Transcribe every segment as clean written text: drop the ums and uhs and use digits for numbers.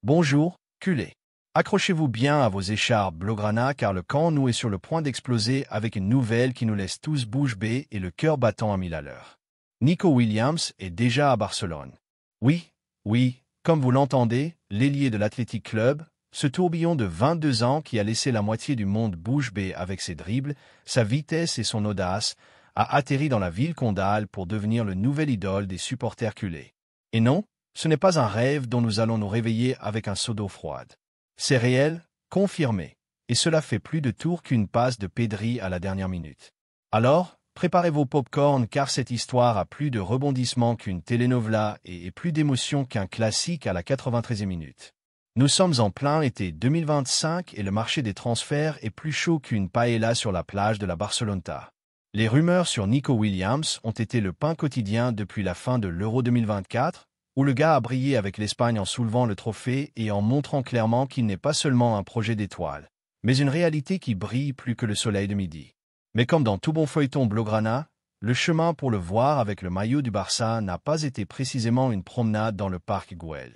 Bonjour, culé. Accrochez-vous bien à vos écharpes blaugrana car le camp nous est sur le point d'exploser avec une nouvelle qui nous laisse tous bouche bée et le cœur battant à 1000 à l'heure. Nico Williams est déjà à Barcelone. Oui, comme vous l'entendez, l'ailier de l'Athletic Club, ce tourbillon de 22 ans qui a laissé la moitié du monde bouche bée avec ses dribbles, sa vitesse et son audace, a atterri dans la ville condale pour devenir le nouvel idole des supporters culés. Et non, ce n'est pas un rêve dont nous allons nous réveiller avec un seau d'eau froide. C'est réel, confirmé, et cela fait plus de tours qu'une passe de Pedri à la dernière minute. Alors, préparez vos pop-corn car cette histoire a plus de rebondissements qu'une telenovela et plus d'émotion qu'un classique à la 93e minute. Nous sommes en plein été 2025 et le marché des transferts est plus chaud qu'une paella sur la plage de la Barceloneta. Les rumeurs sur Nico Williams ont été le pain quotidien depuis la fin de l'Euro 2024, où le gars a brillé avec l'Espagne en soulevant le trophée et en montrant clairement qu'il n'est pas seulement un projet d'étoile, mais une réalité qui brille plus que le soleil de midi. Mais comme dans tout bon feuilleton blaugrana, le chemin pour le voir avec le maillot du Barça n'a pas été précisément une promenade dans le parc Güell.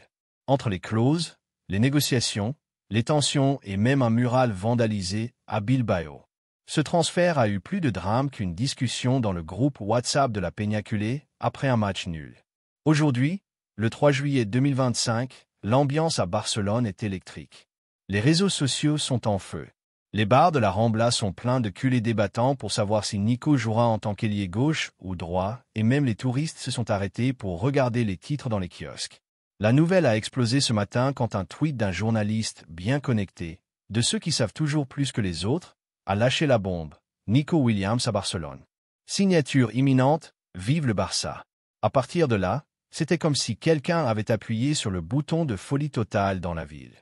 Entre les clauses, les négociations, les tensions et même un mural vandalisé à Bilbao. Ce transfert a eu plus de drame qu'une discussion dans le groupe WhatsApp de la Peña culé après un match nul. Aujourd'hui, le 3 juillet 2025, l'ambiance à Barcelone est électrique. Les réseaux sociaux sont en feu. Les bars de la Rambla sont pleins de culés débattants pour savoir si Nico jouera en tant qu'ailier gauche ou droit, et même les touristes se sont arrêtés pour regarder les titres dans les kiosques. La nouvelle a explosé ce matin quand un tweet d'un journaliste bien connecté, de ceux qui savent toujours plus que les autres, a lâché la bombe. Nico Williams à Barcelone. Signature imminente, vive le Barça. À partir de là, c'était comme si quelqu'un avait appuyé sur le bouton de folie totale dans la ville.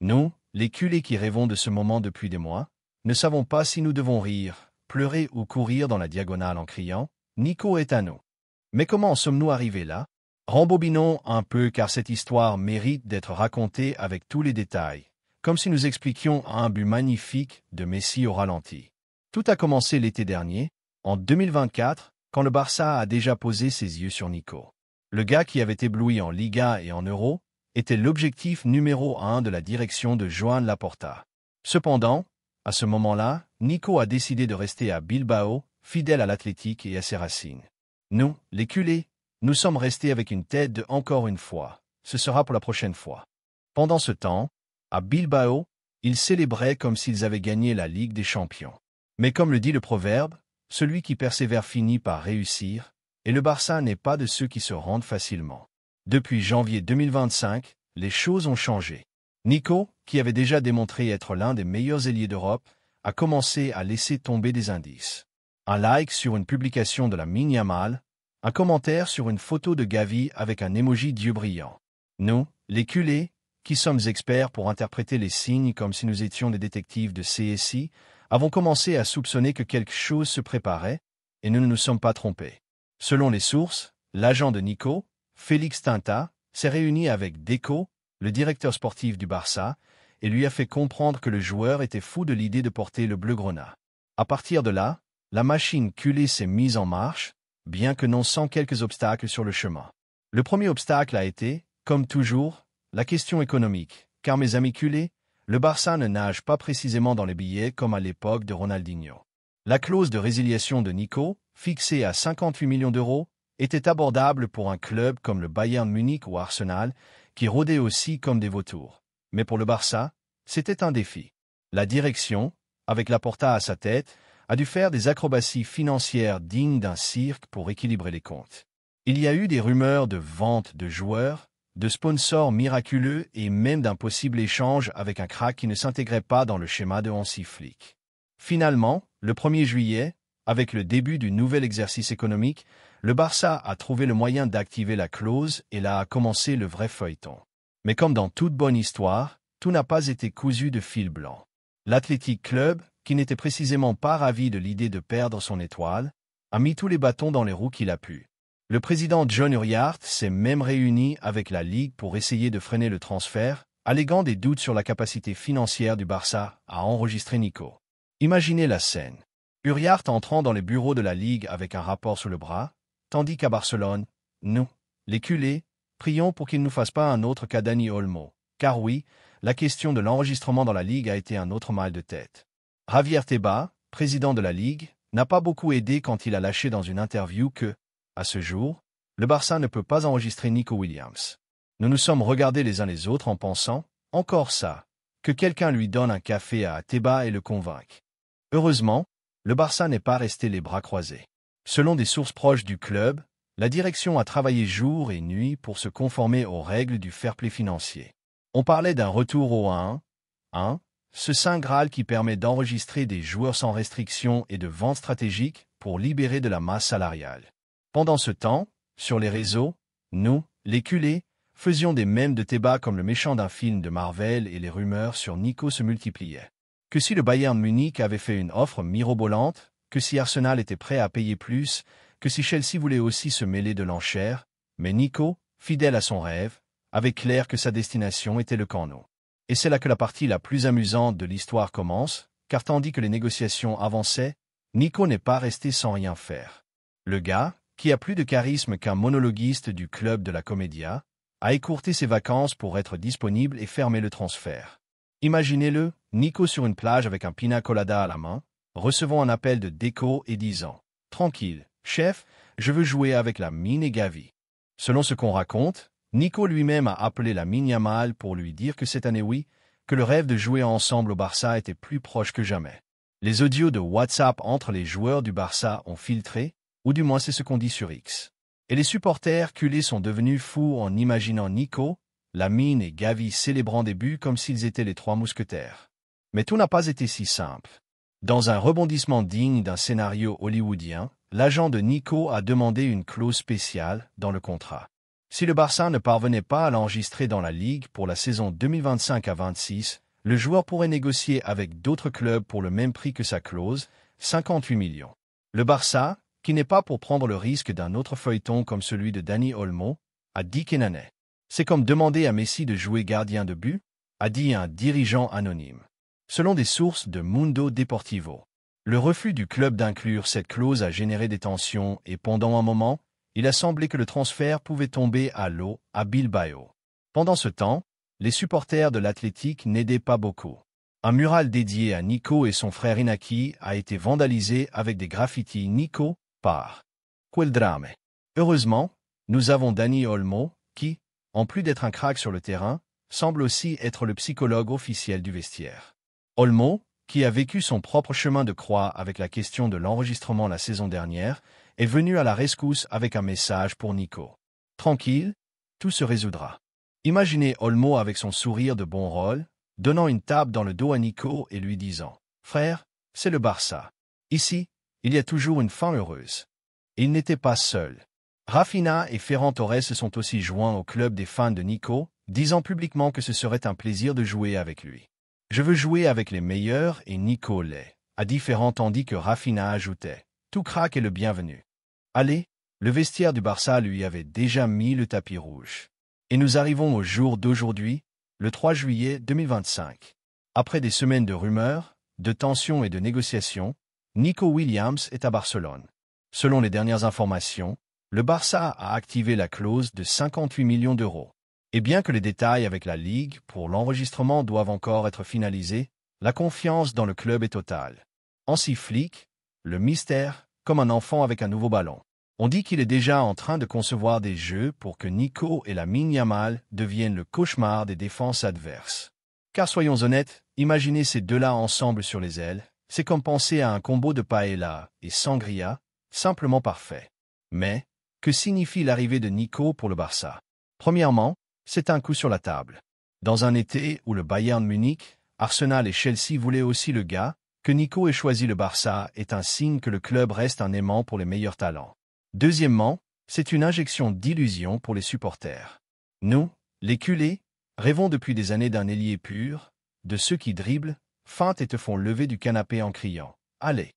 Nous, les culés qui rêvons de ce moment depuis des mois, ne savons pas si nous devons rire, pleurer ou courir dans la diagonale en criant « Nico est à nous ». Mais comment en sommes-nous arrivés là? Rembobinons un peu car cette histoire mérite d'être racontée avec tous les détails, comme si nous expliquions un but magnifique de Messi au ralenti. Tout a commencé l'été dernier, en 2024, quand le Barça a déjà posé ses yeux sur Nico. Le gars qui avait ébloui en Liga et en Euro était l'objectif numéro 1 de la direction de Joan Laporta. Cependant, à ce moment-là, Nico a décidé de rester à Bilbao, fidèle à l'Athletic et à ses racines. Nous, les culés, nous sommes restés avec une tête de encore une fois. Ce sera pour la prochaine fois. Pendant ce temps, à Bilbao, ils célébraient comme s'ils avaient gagné la Ligue des Champions. Mais comme le dit le proverbe, celui qui persévère finit par réussir, et le Barça n'est pas de ceux qui se rendent facilement. Depuis janvier 2025, les choses ont changé. Nico, qui avait déjà démontré être l'un des meilleurs ailiers d'Europe, a commencé à laisser tomber des indices. Un like sur une publication de la Lamine Yamal, un commentaire sur une photo de Gavi avec un emoji d'yeux brillants. Nous, les culés, qui sommes experts pour interpréter les signes comme si nous étions des détectives de CSI, avons commencé à soupçonner que quelque chose se préparait, et nous ne nous sommes pas trompés. Selon les sources, l'agent de Nico, Félix Tinta, s'est réuni avec Deco, le directeur sportif du Barça, et lui a fait comprendre que le joueur était fou de l'idée de porter le bleugrana. À partir de là, la machine culée s'est mise en marche, bien que non sans quelques obstacles sur le chemin. Le premier obstacle a été, comme toujours, la question économique, car mes amis culés, le Barça ne nage pas précisément dans les billets comme à l'époque de Ronaldinho. La clause de résiliation de Nico, fixée à 58 millions d'euros, était abordable pour un club comme le Bayern Munich ou Arsenal, qui rôdaient aussi comme des vautours. Mais pour le Barça, c'était un défi. La direction, avec Laporta à sa tête, a dû faire des acrobaties financières dignes d'un cirque pour équilibrer les comptes. Il y a eu des rumeurs de vente de joueurs, de sponsors miraculeux et même d'un possible échange avec un crack qui ne s'intégrait pas dans le schéma de Hansi Flick. Finalement, le 1er juillet, avec le début du nouvel exercice économique, le Barça a trouvé le moyen d'activer la clause et là a commencé le vrai feuilleton. Mais comme dans toute bonne histoire, tout n'a pas été cousu de fil blanc. L'Athletic Club, qui n'était précisément pas ravi de l'idée de perdre son étoile, a mis tous les bâtons dans les roues qu'il a pu. Le président John Uriart s'est même réuni avec la Ligue pour essayer de freiner le transfert, alléguant des doutes sur la capacité financière du Barça à enregistrer Nico. Imaginez la scène. Uriart entrant dans les bureaux de la Ligue avec un rapport sous le bras, tandis qu'à Barcelone, nous, les culés, prions pour qu'il ne nous fasse pas un autre cas Dani Olmo, car oui, la question de l'enregistrement dans la Ligue a été un autre mal de tête. Javier Tebas, président de la Ligue, n'a pas beaucoup aidé quand il a lâché dans une interview que, à ce jour, le Barça ne peut pas enregistrer Nico Williams. Nous nous sommes regardés les uns les autres en pensant, encore ça, que quelqu'un lui donne un café à Tebas et le convainque. Heureusement, le Barça n'est pas resté les bras croisés. Selon des sources proches du club, la direction a travaillé jour et nuit pour se conformer aux règles du fair play financier. On parlait d'un retour au 1-1, ce saint Graal qui permet d'enregistrer des joueurs sans restriction et de vente stratégique pour libérer de la masse salariale. Pendant ce temps, sur les réseaux, nous, les culés, faisions des mèmes de Tebas comme le méchant d'un film de Marvel et les rumeurs sur Nico se multipliaient. Que si le Bayern Munich avait fait une offre mirobolante, que si Arsenal était prêt à payer plus, que si Chelsea voulait aussi se mêler de l'enchère, mais Nico, fidèle à son rêve, avait clair que sa destination était le Camp Nou. Et c'est là que la partie la plus amusante de l'histoire commence, car tandis que les négociations avançaient, Nico n'est pas resté sans rien faire. Le gars, qui a plus de charisme qu'un monologuiste du club de la Comédia, a écourté ses vacances pour être disponible et fermer le transfert. Imaginez-le, Nico sur une plage avec un pina colada à la main, recevant un appel de Deco et disant « Tranquille, chef, je veux jouer avec la mine et Gavi ». Selon ce qu'on raconte, Nico lui-même a appelé la mine Yamal pour lui dire que cette année oui, que le rêve de jouer ensemble au Barça était plus proche que jamais. Les audios de WhatsApp entre les joueurs du Barça ont filtré, ou du moins c'est ce qu'on dit sur X. Et les supporters culés sont devenus fous en imaginant Nico, Lamine et Gavi célébrant des buts comme s'ils étaient les trois mousquetaires. Mais tout n'a pas été si simple. Dans un rebondissement digne d'un scénario hollywoodien, l'agent de Nico a demandé une clause spéciale dans le contrat. Si le Barça ne parvenait pas à l'enregistrer dans la Ligue pour la saison 2025 à 26, le joueur pourrait négocier avec d'autres clubs pour le même prix que sa clause, 58 millions. Le Barça, qui n'est pas pour prendre le risque d'un autre feuilleton comme celui de Dani Olmo, a dit Kenan. C'est comme demander à Messi de jouer gardien de but, a dit un dirigeant anonyme. Selon des sources de Mundo Deportivo, le refus du club d'inclure cette clause a généré des tensions et pendant un moment, il a semblé que le transfert pouvait tomber à l'eau à Bilbao. Pendant ce temps, les supporters de l'Athletic n'aidaient pas beaucoup. Un mural dédié à Nico et son frère Inaki a été vandalisé avec des graffitis Nico par Quel drame. Heureusement, nous avons Dani Olmo, qui, en plus d'être un crack sur le terrain, semble aussi être le psychologue officiel du vestiaire. Olmo, qui a vécu son propre chemin de croix avec la question de l'enregistrement la saison dernière, est venu à la rescousse avec un message pour Nico. Tranquille, tout se résoudra. Imaginez Olmo avec son sourire de bon rôle, donnant une tape dans le dos à Nico et lui disant « Frère, c'est le Barça. Ici, il y a toujours une fin heureuse. » Et il n'était pas seul. Rafinha et Ferran Torres se sont aussi joints au club des fans de Nico, disant publiquement que ce serait un plaisir de jouer avec lui. « Je veux jouer avec les meilleurs et Nico l'est », a dit Ferran tandis que Rafinha ajoutait « Tout crack est le bienvenu. » Allez, le vestiaire du Barça lui avait déjà mis le tapis rouge. Et nous arrivons au jour d'aujourd'hui, le 3 juillet 2025. Après des semaines de rumeurs, de tensions et de négociations, Nico Williams est à Barcelone. Selon les dernières informations, le Barça a activé la clause de 58 millions d'euros. Et bien que les détails avec la Ligue pour l'enregistrement doivent encore être finalisés, la confiance dans le club est totale. Ainsi Flick, le mystère, comme un enfant avec un nouveau ballon. On dit qu'il est déjà en train de concevoir des jeux pour que Nico et Lamine Yamal deviennent le cauchemar des défenses adverses. Car soyons honnêtes, imaginer ces deux-là ensemble sur les ailes, c'est comme penser à un combo de paella et sangria, simplement parfait. Mais, que signifie l'arrivée de Nico pour le Barça? Premièrement, c'est un coup sur la table. Dans un été où le Bayern Munich, Arsenal et Chelsea voulaient aussi le gars, que Nico ait choisi le Barça est un signe que le club reste un aimant pour les meilleurs talents. Deuxièmement, c'est une injection d'illusion pour les supporters. Nous, les culés, rêvons depuis des années d'un ailier pur, de ceux qui dribblent, feintent et te font lever du canapé en criant « Allez !»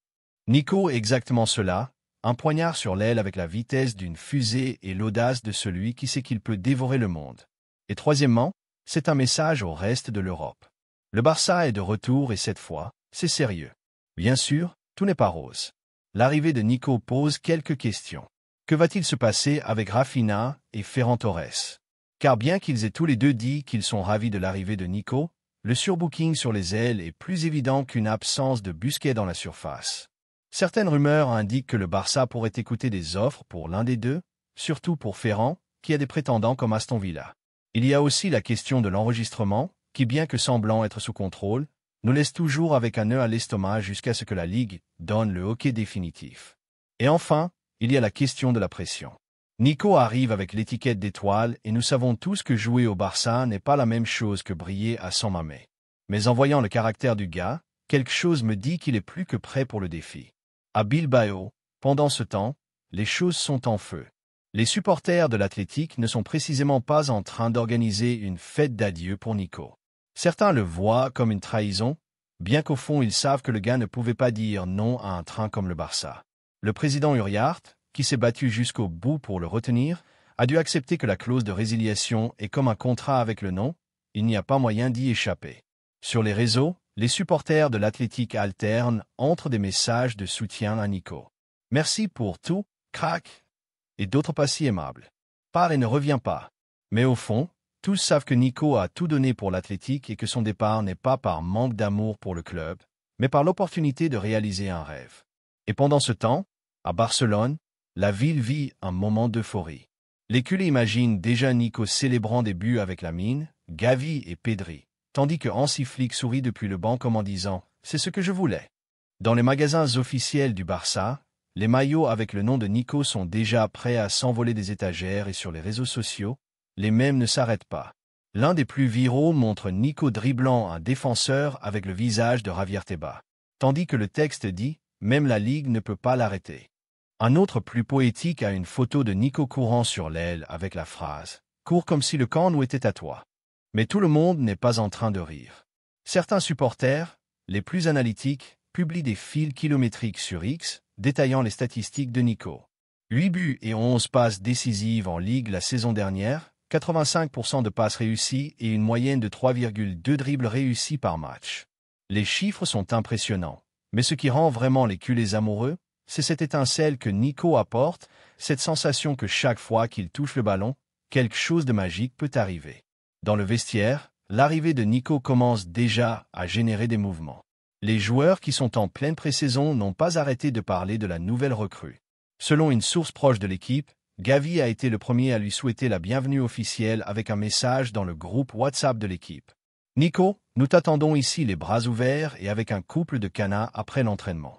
Nico est exactement cela, un poignard sur l'aile avec la vitesse d'une fusée et l'audace de celui qui sait qu'il peut dévorer le monde. Et troisièmement, c'est un message au reste de l'Europe. Le Barça est de retour et cette fois, c'est sérieux. Bien sûr, tout n'est pas rose. L'arrivée de Nico pose quelques questions. Que va-t-il se passer avec Rafinha et Ferran Torres? car bien qu'ils aient tous les deux dit qu'ils sont ravis de l'arrivée de Nico, le surbooking sur les ailes est plus évident qu'une absence de Busquets dans la surface. Certaines rumeurs indiquent que le Barça pourrait écouter des offres pour l'un des deux, surtout pour Ferran, qui a des prétendants comme Aston Villa. Il y a aussi la question de l'enregistrement, qui bien que semblant être sous contrôle, nous laisse toujours avec un nœud à l'estomac jusqu'à ce que la Ligue donne le OK définitif. Et enfin, il y a la question de la pression. Nico arrive avec l'étiquette d'étoile et nous savons tous que jouer au Barça n'est pas la même chose que briller à San Mamés. Mais en voyant le caractère du gars, quelque chose me dit qu'il est plus que prêt pour le défi. À Bilbao, pendant ce temps, les choses sont en feu. Les supporters de l'Athletic ne sont précisément pas en train d'organiser une fête d'adieu pour Nico. Certains le voient comme une trahison, bien qu'au fond ils savent que le gars ne pouvait pas dire non à un train comme le Barça. Le président Uriarte, qui s'est battu jusqu'au bout pour le retenir, a dû accepter que la clause de résiliation est comme un contrat avec le nom, il n'y a pas moyen d'y échapper. Sur les réseaux, les supporters de l'Athletic alternent entre des messages de soutien à Nico. Merci pour tout, crack, et d'autres pas si aimables. Pars et ne reviens pas. Mais au fond, tous savent que Nico a tout donné pour l'Athletic et que son départ n'est pas par manque d'amour pour le club, mais par l'opportunité de réaliser un rêve. Et pendant ce temps, à Barcelone, la ville vit un moment d'euphorie. Les culés imaginent déjà Nico célébrant des buts avec Lamine, Gavi et Pedri, tandis que Hansi Flick sourit depuis le banc comme en disant « C'est ce que je voulais ». Dans les magasins officiels du Barça, les maillots avec le nom de Nico sont déjà prêts à s'envoler des étagères et sur les réseaux sociaux, les mèmes ne s'arrêtent pas. L'un des plus viraux montre Nico dribblant un défenseur avec le visage de Javier Tebas, tandis que le texte dit « Même la Ligue ne peut pas l'arrêter ». Un autre plus poétique a une photo de Nico courant sur l'aile avec la phrase « Cours comme si le camp nous était à toi ». Mais tout le monde n'est pas en train de rire. Certains supporters, les plus analytiques, publient des fils kilométriques sur X, détaillant les statistiques de Nico. 8 buts et 11 passes décisives en Ligue la saison dernière, 85% de passes réussies et une moyenne de 3,2 dribbles réussis par match. Les chiffres sont impressionnants, mais ce qui rend vraiment les culés amoureux, c'est cette étincelle que Nico apporte, cette sensation que chaque fois qu'il touche le ballon, quelque chose de magique peut arriver. Dans le vestiaire, l'arrivée de Nico commence déjà à générer des mouvements. Les joueurs qui sont en pleine pré-saison n'ont pas arrêté de parler de la nouvelle recrue. Selon une source proche de l'équipe, Gavi a été le premier à lui souhaiter la bienvenue officielle avec un message dans le groupe WhatsApp de l'équipe. « Nico, nous t'attendons ici les bras ouverts et avec un couple de canas après l'entraînement. »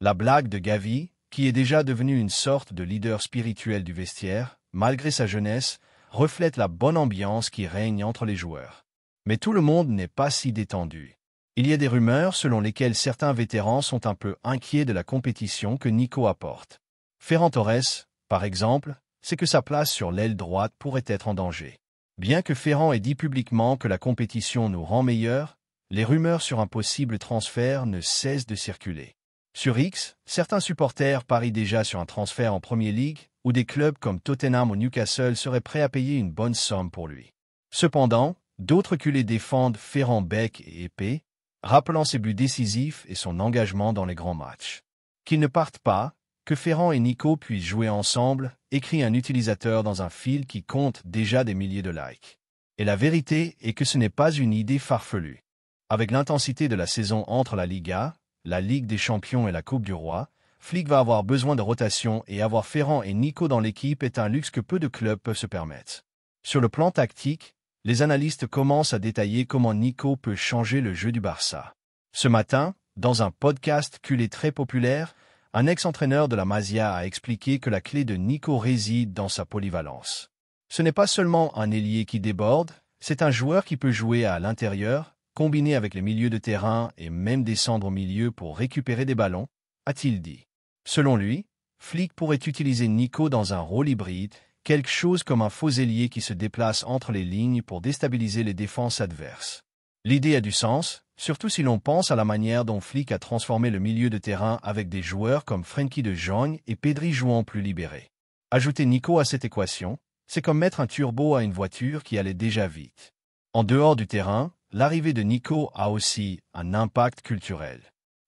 La blague de Gavi, qui est déjà devenu une sorte de leader spirituel du vestiaire, malgré sa jeunesse, reflète la bonne ambiance qui règne entre les joueurs. Mais tout le monde n'est pas si détendu. Il y a des rumeurs selon lesquelles certains vétérans sont un peu inquiets de la compétition que Nico apporte. Ferran Torres, par exemple, sait que sa place sur l'aile droite pourrait être en danger. Bien que Ferran ait dit publiquement que la compétition nous rend meilleurs, les rumeurs sur un possible transfert ne cessent de circuler. Sur X, certains supporters parient déjà sur un transfert en Premier League, où des clubs comme Tottenham ou Newcastle seraient prêts à payer une bonne somme pour lui. Cependant, d'autres culés défendent Ferran bec et épée, rappelant ses buts décisifs et son engagement dans les grands matchs. Qu'ils ne partent pas, que Ferran et Nico puissent jouer ensemble, écrit un utilisateur dans un fil qui compte déjà des milliers de likes. Et la vérité est que ce n'est pas une idée farfelue. Avec l'intensité de la saison entre la Liga, la Ligue des Champions et la Coupe du Roi, Flick va avoir besoin de rotation et avoir Ferran et Nico dans l'équipe est un luxe que peu de clubs peuvent se permettre. Sur le plan tactique, les analystes commencent à détailler comment Nico peut changer le jeu du Barça. Ce matin, dans un podcast culé très populaire, un ex-entraîneur de la Masia a expliqué que la clé de Nico réside dans sa polyvalence. Ce n'est pas seulement un ailier qui déborde, c'est un joueur qui peut jouer à l'intérieur, combiner avec les milieux de terrain et même descendre au milieu pour récupérer des ballons, a-t-il dit. Selon lui, Flick pourrait utiliser Nico dans un rôle hybride, quelque chose comme un faux ailier qui se déplace entre les lignes pour déstabiliser les défenses adverses. L'idée a du sens, surtout si l'on pense à la manière dont Flick a transformé le milieu de terrain avec des joueurs comme Frenkie de Jong et Pedri jouant plus libérés. Ajouter Nico à cette équation, c'est comme mettre un turbo à une voiture qui allait déjà vite. En dehors du terrain, l'arrivée de Nico a aussi un impact culturel.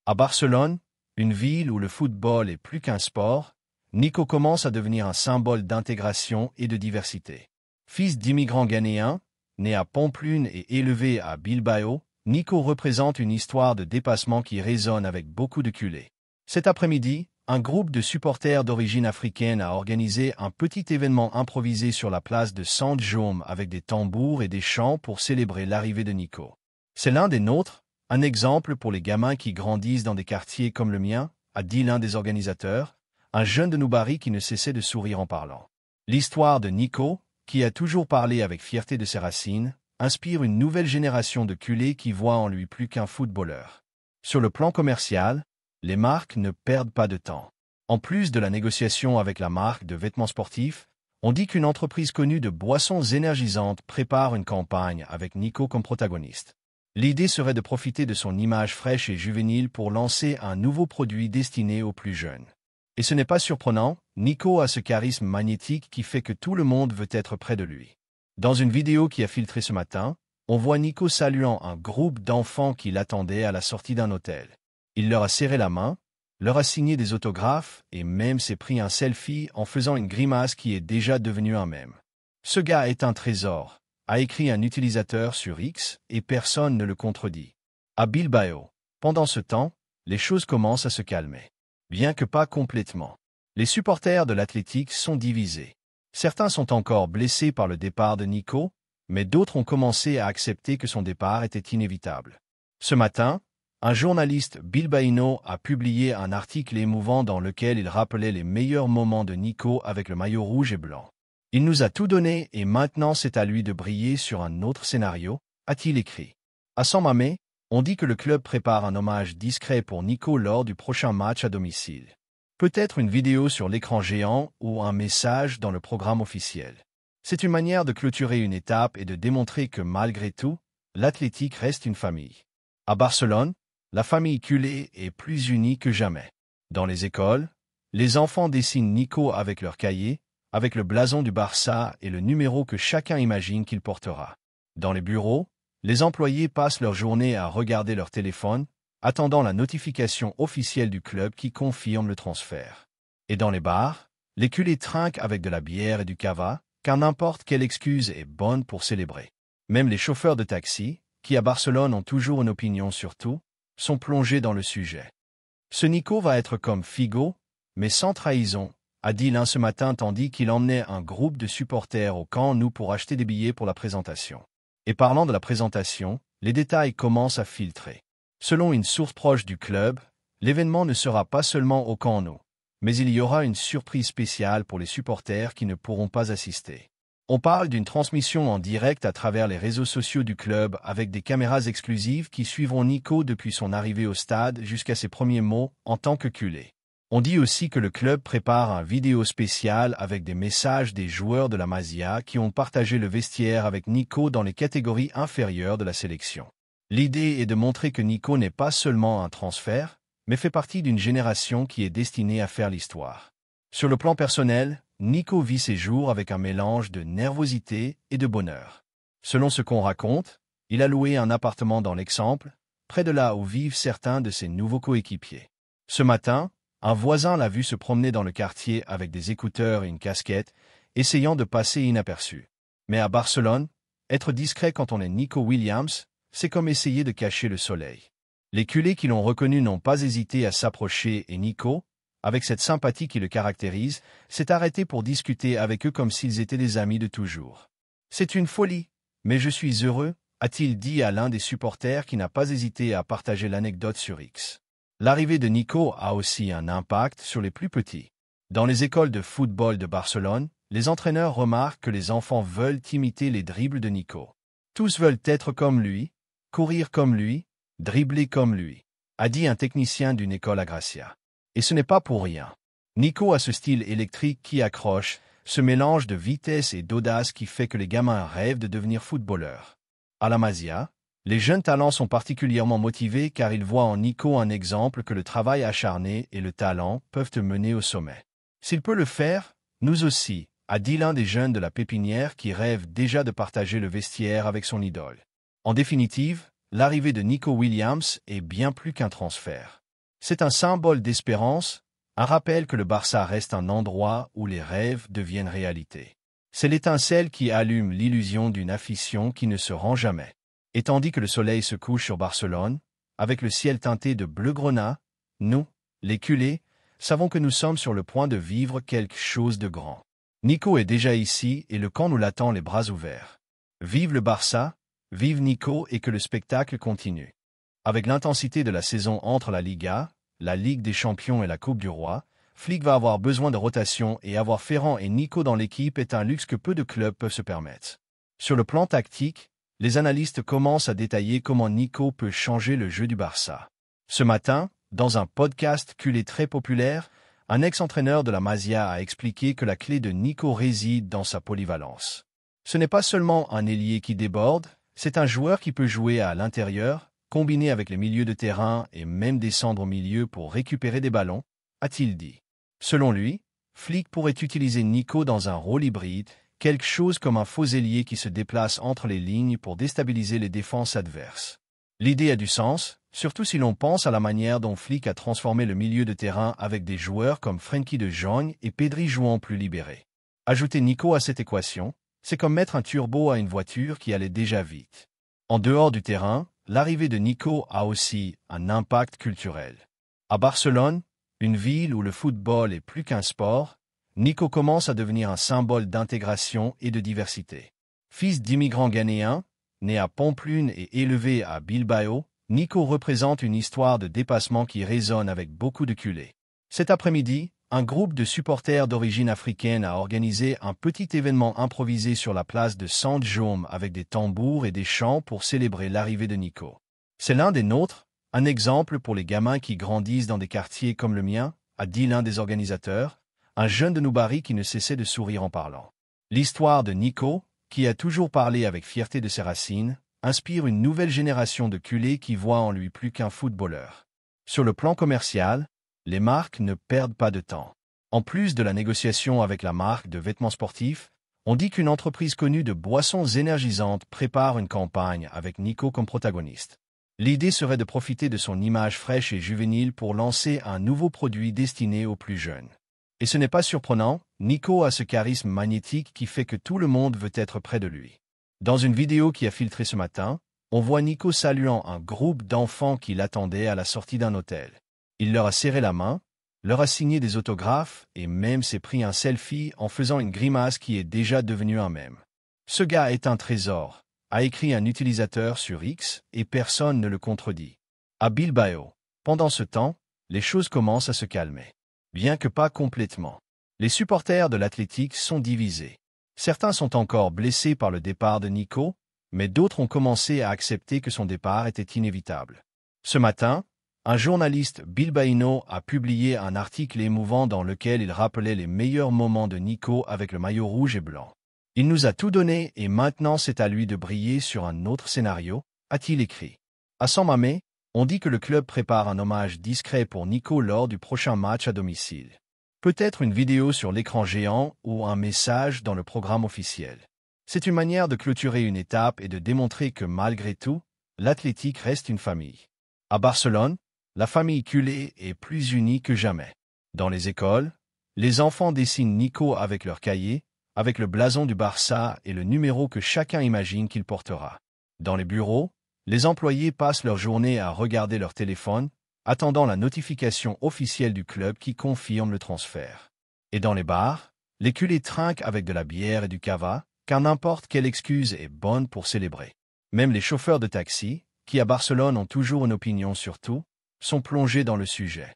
À Barcelone, une ville où le football est plus qu'un sport, Nico commence à devenir un symbole d'intégration et de diversité. Fils d'immigrants ghanéens, né à Pamplune et élevé à Bilbao, Nico représente une histoire de dépassement qui résonne avec beaucoup de culés. Cet après-midi, un groupe de supporters d'origine africaine a organisé un petit événement improvisé sur la place de Saint-Jaume avec des tambours et des chants pour célébrer l'arrivée de Nico. C'est l'un des nôtres, un exemple pour les gamins qui grandissent dans des quartiers comme le mien, a dit l'un des organisateurs, un jeune de Noubari qui ne cessait de sourire en parlant. L'histoire de Nico, qui a toujours parlé avec fierté de ses racines, inspire une nouvelle génération de culés qui voient en lui plus qu'un footballeur. Sur le plan commercial, les marques ne perdent pas de temps. En plus de la négociation avec la marque de vêtements sportifs, on dit qu'une entreprise connue de boissons énergisantes prépare une campagne avec Nico comme protagoniste. L'idée serait de profiter de son image fraîche et juvénile pour lancer un nouveau produit destiné aux plus jeunes. Et ce n'est pas surprenant, Nico a ce charisme magnétique qui fait que tout le monde veut être près de lui. Dans une vidéo qui a filtré ce matin, on voit Nico saluant un groupe d'enfants qui l'attendaient à la sortie d'un hôtel. Il leur a serré la main, leur a signé des autographes et même s'est pris un selfie en faisant une grimace qui est déjà devenue un mème. Ce gars est un trésor, a écrit un utilisateur sur X et personne ne le contredit. À Bilbao, pendant ce temps, les choses commencent à se calmer. Bien que pas complètement. Les supporters de l'Athletic sont divisés. Certains sont encore blessés par le départ de Nico, mais d'autres ont commencé à accepter que son départ était inévitable. Ce matin, un journaliste bilbaïno a publié un article émouvant dans lequel il rappelait les meilleurs moments de Nico avec le maillot rouge et blanc. Il nous a tout donné et maintenant c'est à lui de briller sur un autre scénario, a-t-il écrit. À San Mamés, on dit que le club prépare un hommage discret pour Nico lors du prochain match à domicile. Peut-être une vidéo sur l'écran géant ou un message dans le programme officiel. C'est une manière de clôturer une étape et de démontrer que malgré tout, l'Athletic reste une famille. À Barcelone, la famille culée est plus unie que jamais. Dans les écoles, les enfants dessinent Nico avec leur cahier, avec le blason du Barça et le numéro que chacun imagine qu'il portera. Dans les bureaux, les employés passent leur journée à regarder leur téléphone, attendant la notification officielle du club qui confirme le transfert. Et dans les bars, les culés trinquent avec de la bière et du cava, car n'importe quelle excuse est bonne pour célébrer. Même les chauffeurs de taxi, qui à Barcelone ont toujours une opinion sur tout, sont plongés dans le sujet. Ce Nico va être comme Figo, mais sans trahison, a dit l'un ce matin tandis qu'il emmenait un groupe de supporters au Camp Nou pour acheter des billets pour la présentation. Et parlant de la présentation, les détails commencent à filtrer. Selon une source proche du club, l'événement ne sera pas seulement au Camp Nou, mais il y aura une surprise spéciale pour les supporters qui ne pourront pas assister. On parle d'une transmission en direct à travers les réseaux sociaux du club avec des caméras exclusives qui suivront Nico depuis son arrivée au stade jusqu'à ses premiers mots en tant que culé. On dit aussi que le club prépare un vidéo spécial avec des messages des joueurs de la Masia qui ont partagé le vestiaire avec Nico dans les catégories inférieures de la sélection. L'idée est de montrer que Nico n'est pas seulement un transfert, mais fait partie d'une génération qui est destinée à faire l'histoire. Sur le plan personnel, Nico vit ses jours avec un mélange de nervosité et de bonheur. Selon ce qu'on raconte, il a loué un appartement dans l'Exemple, près de là où vivent certains de ses nouveaux coéquipiers. Ce matin, un voisin l'a vu se promener dans le quartier avec des écouteurs et une casquette, essayant de passer inaperçu. Mais à Barcelone, être discret quand on est Nico Williams, c'est comme essayer de cacher le soleil. Les culés qui l'ont reconnu n'ont pas hésité à s'approcher et Nico, avec cette sympathie qui le caractérise, s'est arrêté pour discuter avec eux comme s'ils étaient des amis de toujours. C'est une folie, mais je suis heureux, a-t-il dit à l'un des supporters qui n'a pas hésité à partager l'anecdote sur X. L'arrivée de Nico a aussi un impact sur les plus petits. Dans les écoles de football de Barcelone, les entraîneurs remarquent que les enfants veulent imiter les dribbles de Nico. Tous veulent être comme lui, courir comme lui, dribbler comme lui, a dit un technicien d'une école à Gracia. Et ce n'est pas pour rien. Nico a ce style électrique qui accroche, ce mélange de vitesse et d'audace qui fait que les gamins rêvent de devenir footballeurs. À la Masia, les jeunes talents sont particulièrement motivés car ils voient en Nico un exemple que le travail acharné et le talent peuvent te mener au sommet. S'il peut le faire, nous aussi, a dit l'un des jeunes de la pépinière qui rêve déjà de partager le vestiaire avec son idole. En définitive, l'arrivée de Nico Williams est bien plus qu'un transfert. C'est un symbole d'espérance, un rappel que le Barça reste un endroit où les rêves deviennent réalité. C'est l'étincelle qui allume l'illusion d'une afition qui ne se rend jamais. Et tandis que le soleil se couche sur Barcelone, avec le ciel teinté de bleu grenat, nous, les culés, savons que nous sommes sur le point de vivre quelque chose de grand. Nico est déjà ici et le camp nous l'attend les bras ouverts. Vive le Barça, vive Nico et que le spectacle continue. Avec l'intensité de la saison entre la Liga, la Ligue des Champions et la Coupe du Roi, Flick va avoir besoin de rotation et avoir Ferran et Nico dans l'équipe est un luxe que peu de clubs peuvent se permettre. Sur le plan tactique, les analystes commencent à détailler comment Nico peut changer le jeu du Barça. Ce matin, dans un podcast culé très populaire, un ex-entraîneur de la Masia a expliqué que la clé de Nico réside dans sa polyvalence. Ce n'est pas seulement un ailier qui déborde, c'est un joueur qui peut jouer à l'intérieur, combiner avec les milieux de terrain et même descendre au milieu pour récupérer des ballons, a-t-il dit. Selon lui, Flick pourrait utiliser Nico dans un rôle hybride, quelque chose comme un faux ailier qui se déplace entre les lignes pour déstabiliser les défenses adverses. L'idée a du sens, surtout si l'on pense à la manière dont Flick a transformé le milieu de terrain avec des joueurs comme Frenkie de Jong et Pedri jouant plus libérés. Ajouter Nico à cette équation, c'est comme mettre un turbo à une voiture qui allait déjà vite. En dehors du terrain, l'arrivée de Nico a aussi un impact culturel. À Barcelone, une ville où le football est plus qu'un sport, Nico commence à devenir un symbole d'intégration et de diversité. Fils d'immigrants ghanéens, né à Pamplune et élevé à Bilbao, Nico représente une histoire de dépassement qui résonne avec beaucoup de culés. Cet après-midi, un groupe de supporters d'origine africaine a organisé un petit événement improvisé sur la place de Sant Jaume avec des tambours et des chants pour célébrer l'arrivée de Nico. C'est l'un des nôtres, un exemple pour les gamins qui grandissent dans des quartiers comme le mien, a dit l'un des organisateurs, un jeune de Noubari qui ne cessait de sourire en parlant. L'histoire de Nico, qui a toujours parlé avec fierté de ses racines, inspire une nouvelle génération de culés qui voient en lui plus qu'un footballeur. Sur le plan commercial, les marques ne perdent pas de temps. En plus de la négociation avec la marque de vêtements sportifs, on dit qu'une entreprise connue de boissons énergisantes prépare une campagne avec Nico comme protagoniste. L'idée serait de profiter de son image fraîche et juvénile pour lancer un nouveau produit destiné aux plus jeunes. Et ce n'est pas surprenant, Nico a ce charisme magnétique qui fait que tout le monde veut être près de lui. Dans une vidéo qui a filtré ce matin, on voit Nico saluant un groupe d'enfants qui l'attendaient à la sortie d'un hôtel. Il leur a serré la main, leur a signé des autographes et même s'est pris un selfie en faisant une grimace qui est déjà devenue un mème. Ce gars est un trésor, a écrit un utilisateur sur X et personne ne le contredit. À Bilbao, pendant ce temps, les choses commencent à se calmer. Bien que pas complètement. Les supporters de l'Athletic sont divisés. Certains sont encore blessés par le départ de Nico, mais d'autres ont commencé à accepter que son départ était inévitable. Ce matin, un journaliste bilbaïno a publié un article émouvant dans lequel il rappelait les meilleurs moments de Nico avec le maillot rouge et blanc. Il nous a tout donné et maintenant c'est à lui de briller sur un autre scénario, a-t-il écrit. À San Mamés, on dit que le club prépare un hommage discret pour Nico lors du prochain match à domicile. Peut-être une vidéo sur l'écran géant ou un message dans le programme officiel. C'est une manière de clôturer une étape et de démontrer que malgré tout, l'Athletic reste une famille. À Barcelone, la famille culée est plus unie que jamais. Dans les écoles, les enfants dessinent Nico avec leur cahier, avec le blason du Barça et le numéro que chacun imagine qu'il portera. Dans les bureaux, les employés passent leur journée à regarder leur téléphone, attendant la notification officielle du club qui confirme le transfert. Et dans les bars, les culés trinquent avec de la bière et du cava, car n'importe quelle excuse est bonne pour célébrer. Même les chauffeurs de taxi, qui à Barcelone ont toujours une opinion sur tout, sont plongés dans le sujet.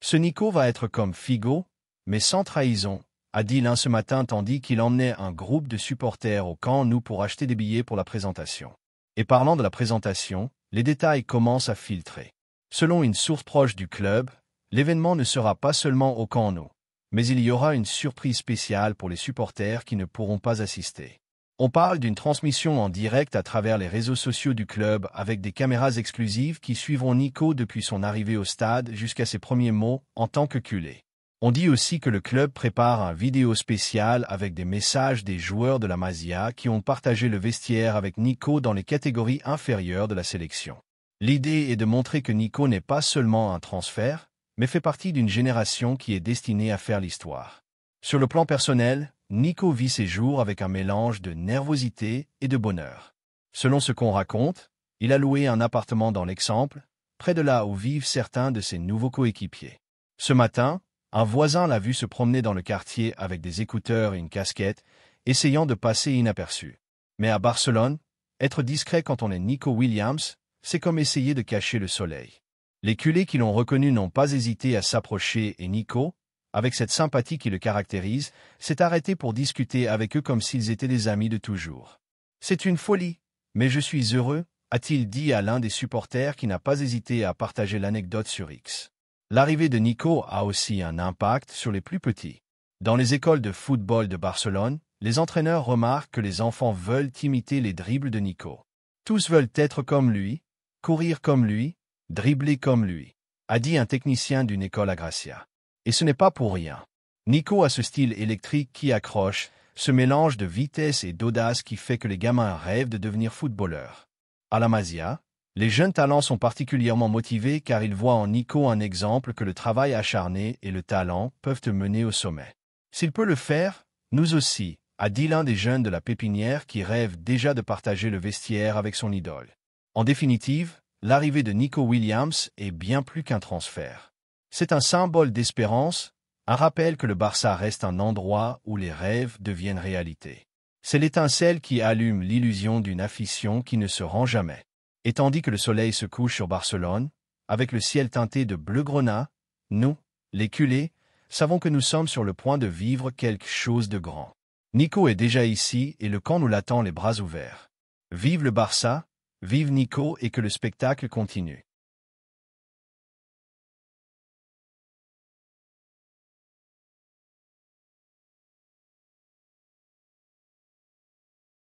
Ce Nico va être comme Figo, mais sans trahison, a dit l'un ce matin tandis qu'il emmenait un groupe de supporters au camp Nou pour acheter des billets pour la présentation. Et parlant de la présentation, les détails commencent à filtrer. Selon une source proche du club, l'événement ne sera pas seulement au camp Nou, mais il y aura une surprise spéciale pour les supporters qui ne pourront pas assister. On parle d'une transmission en direct à travers les réseaux sociaux du club avec des caméras exclusives qui suivront Nico depuis son arrivée au stade jusqu'à ses premiers mots en tant que culé. On dit aussi que le club prépare un vidéo spécial avec des messages des joueurs de la Masia qui ont partagé le vestiaire avec Nico dans les catégories inférieures de la sélection. L'idée est de montrer que Nico n'est pas seulement un transfert, mais fait partie d'une génération qui est destinée à faire l'histoire. Sur le plan personnel, Nico vit ses jours avec un mélange de nervosité et de bonheur. Selon ce qu'on raconte, il a loué un appartement dans l'Exemple, près de là où vivent certains de ses nouveaux coéquipiers. Ce matin, un voisin l'a vu se promener dans le quartier avec des écouteurs et une casquette, essayant de passer inaperçu. Mais à Barcelone, être discret quand on est Nico Williams, c'est comme essayer de cacher le soleil. Les culés qui l'ont reconnu n'ont pas hésité à s'approcher et Nico, avec cette sympathie qui le caractérise, s'est arrêté pour discuter avec eux comme s'ils étaient des amis de toujours. « C'est une folie, mais je suis heureux », a-t-il dit à l'un des supporters qui n'a pas hésité à partager l'anecdote sur X. L'arrivée de Nico a aussi un impact sur les plus petits. Dans les écoles de football de Barcelone, les entraîneurs remarquent que les enfants veulent imiter les dribbles de Nico. Tous veulent être comme lui, courir comme lui, dribbler comme lui, a dit un technicien d'une école à Gracia. Et ce n'est pas pour rien. Nico a ce style électrique qui accroche, ce mélange de vitesse et d'audace qui fait que les gamins rêvent de devenir footballeurs. À la Masia, les jeunes talents sont particulièrement motivés car ils voient en Nico un exemple que le travail acharné et le talent peuvent te mener au sommet. S'il peut le faire, nous aussi, a dit l'un des jeunes de la pépinière qui rêve déjà de partager le vestiaire avec son idole. En définitive, l'arrivée de Nico Williams est bien plus qu'un transfert. C'est un symbole d'espérance, un rappel que le Barça reste un endroit où les rêves deviennent réalité. C'est l'étincelle qui allume l'illusion d'une afition qui ne se rend jamais. Et tandis que le soleil se couche sur Barcelone, avec le ciel teinté de bleu grenat, nous, les culés, savons que nous sommes sur le point de vivre quelque chose de grand. Nico est déjà ici et le camp nous l'attend les bras ouverts. Vive le Barça, vive Nico et que le spectacle continue.